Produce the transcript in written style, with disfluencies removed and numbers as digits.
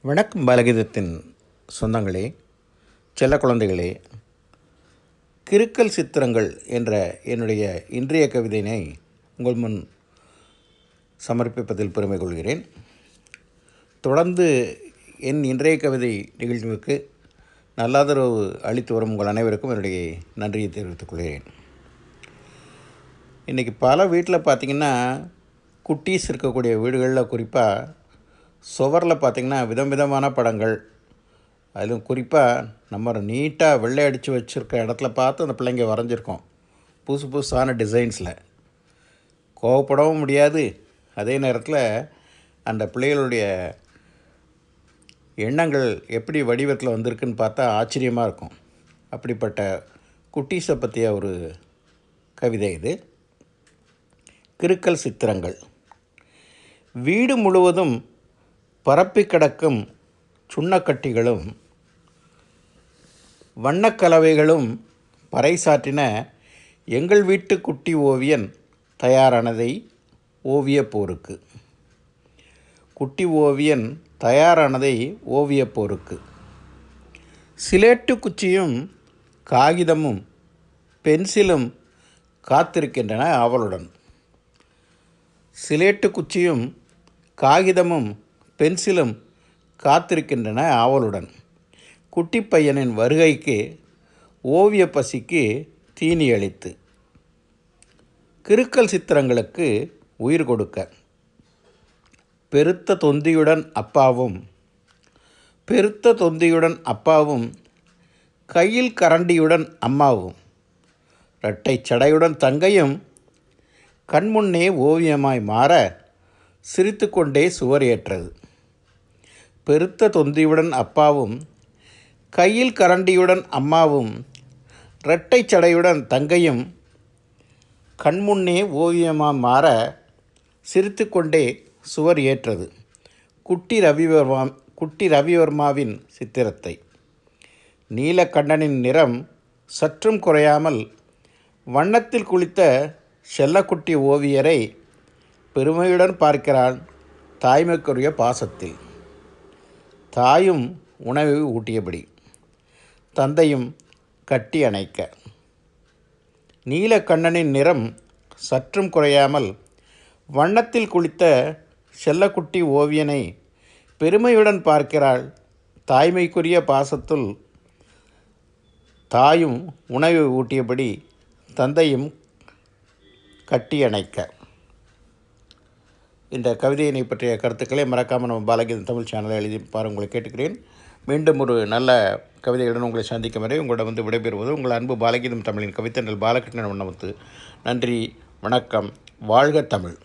வணக்கம் பாலகீதத்தின் சொந்தங்களே, செல்ல குழந்தைகளே. கிறுக்கல் சித்திரங்கள் என்ற என்னுடைய இன்றைய கவிதையினை உங்கள் முன் சமர்ப்பிப்பதில் பெருமை கொள்கிறேன். தொடர்ந்து என் இன்றைய கவிதை நிகழ்ச்சிக்கு நல்லாதரவு அளித்து வரும் உங்கள் அனைவருக்கும் என்னுடைய நன்றியை தெரிவித்துக் கொள்கிறேன். இன்றைக்கி பல வீட்டில் பார்த்திங்கன்னா, குட்டீஸ் இருக்கக்கூடிய வீடுகளில் குறிப்பாக சுவரில் பார்த்திங்கன்னா விதமான படங்கள், அதிலும் குறிப்பாக நம்ம நீட்டாக வெள்ளை அடித்து வச்சுருக்க இடத்துல பார்த்து அந்த பிள்ளைங்க வரைஞ்சிருக்கோம் புதுசான டிசைன்ஸில். கோவப்படவும் முடியாது, அதே நேரத்தில் அந்த பிள்ளைகளுடைய எண்ணங்கள் எப்படி வடிவத்தில் வந்திருக்குன்னு பார்த்தா ஆச்சரியமாக இருக்கும். அப்படிப்பட்ட குட்டீஸை பற்றிய ஒரு கவிதை இது. கிறுக்கல் சித்திரங்கள். வீடு முழுவதும் பரப்பி கிடக்கும் சுண்ணக்கட்டிகளும் வண்ணக்கலவைகளும் பறைசாற்றின எங்கள் வீட்டு குட்டி ஓவியன் தயாரானதை ஓவியப் போருக்கு. குட்டி ஓவியன் தயாரானதை ஓவியப் போருக்கு. சிலேட்டு குச்சியும் காகிதமும் பென்சிலும் காத்திருக்கின்றன ஆவலுடன். சிலேட்டு குச்சியும் காகிதமும் பென்சிலும் காத்திருக்கின்றன ஆவலுடன். குட்டி பையனின் வருகைக்கு, ஓவிய பசிக்கு தீனி அளித்து. கிறுக்கல் சித்திரங்களுக்கு உயிர் கொடுக்க பெருத்த தொந்தியுடன் அப்பாவும் கையில் கரண்டியுடன் அம்மாவும் இரட்டை சடையுடன் தங்கையும் கண்முன்னே ஓவியமாய் மாற சிரித்து கொண்டே சுவர் ஏற்றது. பெருத்த தொந்தியுடன் அப்பாவும் கையில் கரண்டியுடன் அம்மாவும் இரட்டை சடையுடன் தங்கையும் கண்முன்னே ஓவியமாக மாற சிரித்து கொண்டே சுவர் ஏற்றது குட்டி ரவிவர்மாவின் சித்திரத்தை. நீலக்கண்ணனின் நிறம் சற்றும் குறையாமல் வண்ணத்தில் குளித்த செல்லக்குட்டி ஓவியரை பெருமையுடன் பார்க்கிறாள் தாய்மைக்குரிய பாசத்தில். தாயும் உணவை ஊட்டியபடி, தந்தையும் கட்டி அணைக்க. நீலக்கண்ணனின் நிறம் சற்றும் குறையாமல் வண்ணத்தில் குளித்த செல்லக்குட்டி ஓவியனை பெருமையுடன் பார்க்கிறாள் தாய்மைக்குரிய பாசத்துள். தாயும் உணவை ஊட்டியபடி, தந்தையும் கட்டி அணைக்க. இந்த கவிதையினை பற்றிய கருத்துக்களை மறக்காமல் நம்ம பாலகீதம் தமிழ் சேனலை எழுதி உங்களை கேட்டுக்கிறேன். மீண்டும் ஒரு நல்ல கவிதையுடன் உங்களை சந்திக்கும் வரை உங்களிடம் விடைபெறுவது உங்கள் அன்பு பாலகீதம் தமிழின் கவித்தன்றல் பாலகிருஷ்ணன் வண்ணமுத்து. நன்றி, வணக்கம், வாழ்க தமிழ்.